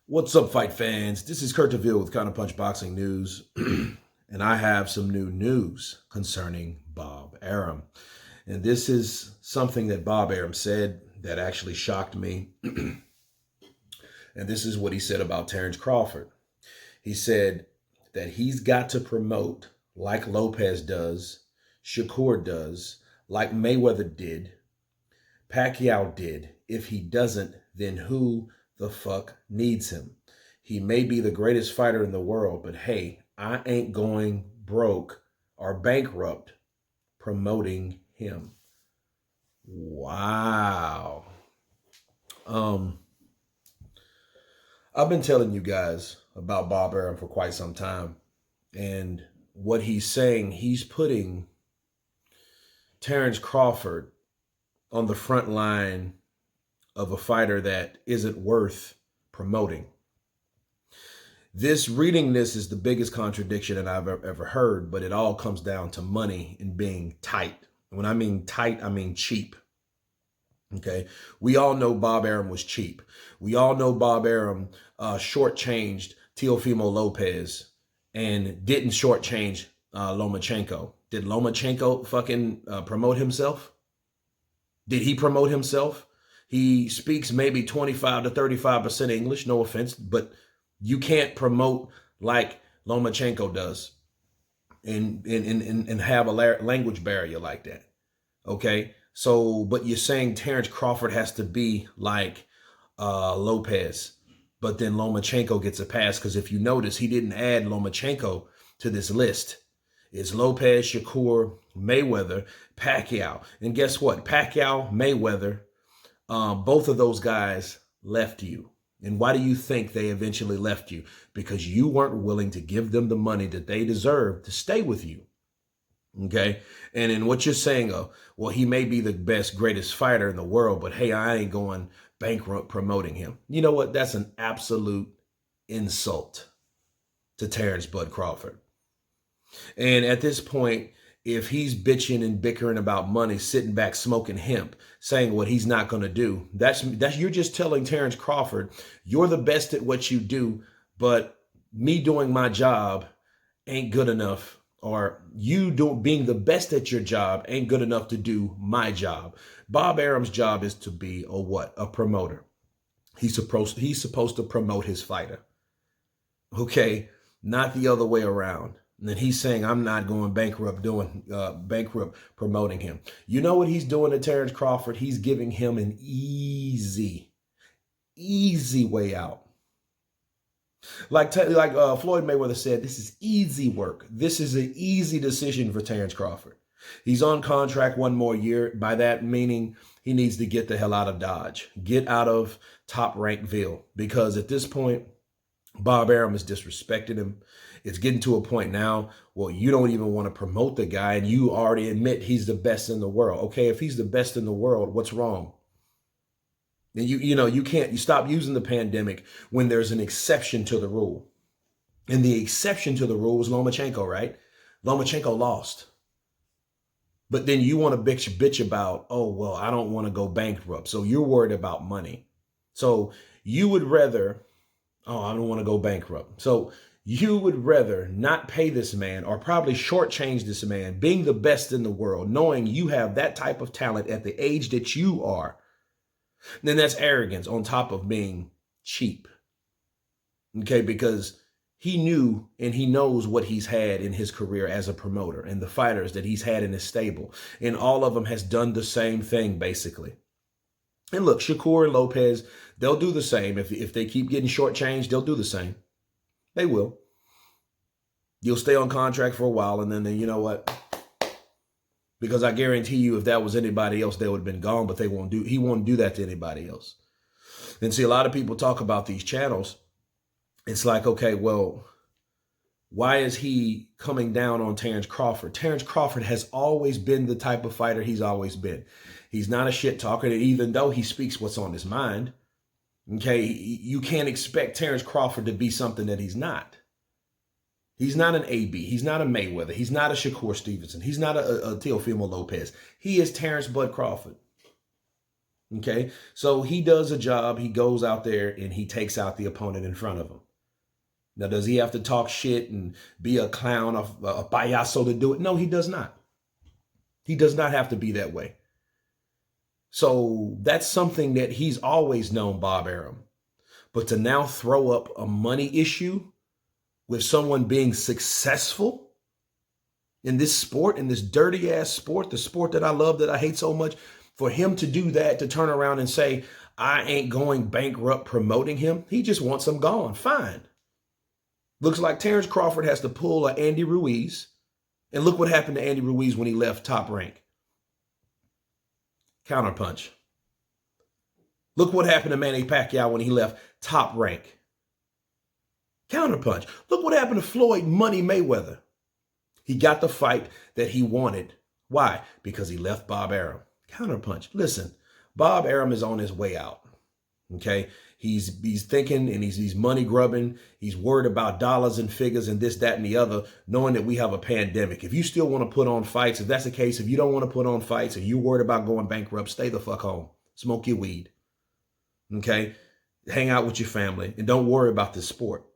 What's up, fight fans? This is Kurt DeVille with Counterpunch Boxing News, and I have some new news concerning Bob Arum. And this is something that Bob Arum said that actually shocked me. And this is what he said about Terance Crawford. He said that he's got to promote like Lopez does, Shakur does, like Mayweather did, Pacquiao did. If he doesn't, then who the fuck needs him? He may be the greatest fighter in the world, but hey, I ain't going broke or bankrupt promoting him. Wow. I've been telling you guys about Bob Arum for quite some time, and what he's saying, he's putting Terance Crawford on the front line of a fighter that isn't worth promoting. Reading this is the biggest contradiction that I've ever heard, but it all comes down to money and being tight. When I mean tight, I mean cheap. Okay, we all know Bob Arum was cheap. We all know Bob Arum shortchanged Teofimo Lopez and didn't shortchange Lomachenko. Did Lomachenko fucking promote himself? Did he promote himself? He speaks maybe 25 to 35% English, no offense, but you can't promote like Lomachenko does and have a language barrier like that. Okay? So, but you're saying Terance Crawford has to be like Lopez, but then Lomachenko gets a pass because if you notice, he didn't add Lomachenko to this list. It's Lopez, Shakur, Mayweather, Pacquiao. And guess what? Pacquiao, Mayweather, both of those guys left you. And why do you think they eventually left you? Because you weren't willing to give them the money that they deserve to stay with you. Okay? And in what you're saying, well, he may be the best, greatest fighter in the world, but hey, I ain't going bankrupt promoting him. You know what? That's an absolute insult to Terance Bud Crawford. And at this point, if he's bitching and bickering about money, sitting back smoking hemp, saying what he's not going to do, that's you're just telling Terance Crawford, you're the best at what you do, but me doing my job ain't good enough, or you being the best at your job ain't good enough to do my job. Bob Arum's job is to be a what? A promoter. He's supposed to promote his fighter. Okay, not the other way around. And then he's saying, I'm not going bankrupt promoting him. You know what he's doing to Terance Crawford? He's giving him an easy way out. Like Floyd Mayweather said, this is easy work. This is an easy decision for Terance Crawford. He's on contract one more year. By that meaning, he needs to get the hell out of Dodge. Get out of Top Rankville. Because at this point, Bob Arum has disrespected him. It's getting to a point now, well, you don't even want to promote the guy and you already admit he's the best in the world. Okay, if he's the best in the world, what's wrong? And you stop using the pandemic when there's an exception to the rule. And the exception to the rule was Lomachenko, right? Lomachenko lost. But then you want to bitch about, oh, well, I don't want to go bankrupt. So you're worried about money. So you would rather, oh, I don't want to go bankrupt. So you would rather not pay this man or probably shortchange this man being the best in the world, knowing you have that type of talent at the age that you are. Then that's arrogance on top of being cheap. Okay, because he knew and he knows what he's had in his career as a promoter and the fighters that he's had in his stable. And all of them has done the same thing, basically. And look, Shakur and Lopez, they'll do the same. If they keep getting shortchanged, they'll do the same. They will. You'll stay on contract for a while, and then you know what? Because I guarantee you, if that was anybody else, they would have been gone, but he won't do that to anybody else. And see, a lot of people talk about these channels. It's like, okay, well, why is he coming down on Terance Crawford? Terance Crawford has always been the type of fighter he's always been. He's not a shit talker, even though he speaks what's on his mind. Okay, you can't expect Terance Crawford to be something that he's not. He's not an AB. He's not a Mayweather. He's not a Shakur Stevenson. He's not a Teofimo Lopez. He is Terance Bud Crawford. Okay. So he does a job. He goes out there and he takes out the opponent in front of him. Now, does he have to talk shit and be a clown, a payaso to do it? No, he does not. He does not have to be that way. So that's something that he's always known, Bob Arum. But to now throw up a money issue with someone being successful in this sport, in this dirty ass sport, the sport that I love, that I hate so much, for him to do that, to turn around and say, I ain't going bankrupt promoting him. He just wants him gone. Fine. Looks like Terance Crawford has to pull a Andy Ruiz. And look what happened to Andy Ruiz when he left Top Rank. Counterpunch. Look what happened to Manny Pacquiao when he left Top Rank. Counterpunch. Look what happened to Floyd Money Mayweather. He got the fight that he wanted. Why? Because he left Bob Arum. Counterpunch. Listen, Bob Arum is on his way out. Okay? He's thinking, and he's money grubbing. He's worried about dollars and figures and this, that, and the other, knowing that we have a pandemic. If you still want to put on fights, if that's the case, if you don't want to put on fights, or you're worried about going bankrupt, stay the fuck home. Smoke your weed. Okay? Hang out with your family and don't worry about this sport.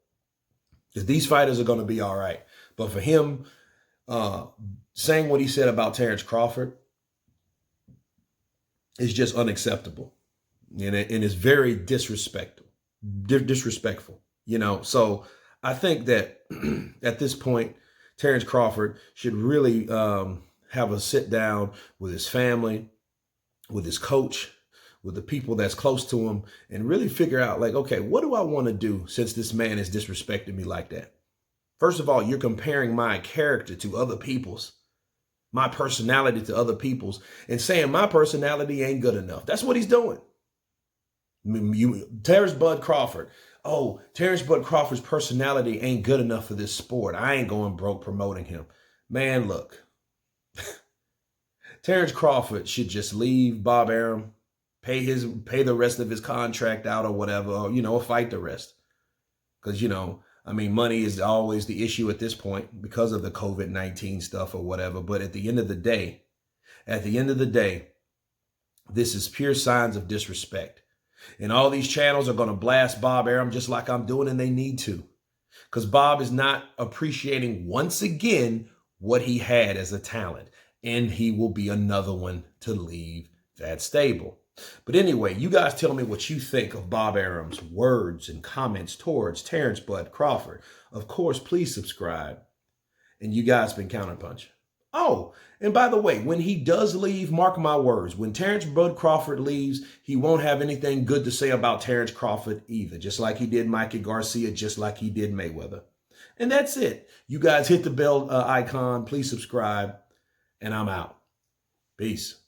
Because these fighters are going to be all right. But for him saying what he said about Terance Crawford is just unacceptable. And it's very disrespectful, you know. So I think that at this point, Terance Crawford should really have a sit down with his family, with his coach, with the people that's close to him, and really figure out, like, okay, what do I want to do since this man is disrespecting me like that? First of all, you're comparing my character to other people's, my personality to other people's, and saying my personality ain't good enough. That's what he's doing. Terance Bud Crawford. Oh, Terance Bud Crawford's personality ain't good enough for this sport. I ain't going broke promoting him. Man, look. Terance Crawford should just leave Bob Arum, pay the rest of his contract out or whatever, or, you know, fight the rest. Because, you know, I mean, money is always the issue at this point because of the COVID-19 stuff or whatever. But at the end of the day, this is pure signs of disrespect. And all these channels are going to blast Bob Arum just like I'm doing, and they need to. Because Bob is not appreciating, once again, what he had as a talent. And he will be another one to leave that stable. But anyway, you guys tell me what you think of Bob Arum's words and comments towards Terance Bud Crawford. Of course, please subscribe. And you guys been Counterpunch. Oh, and by the way, when he does leave, mark my words, when Terance Bud Crawford leaves, he won't have anything good to say about Terance Crawford either, just like he did Mikey Garcia, just like he did Mayweather. And that's it. You guys hit the bell icon, please subscribe, and I'm out. Peace.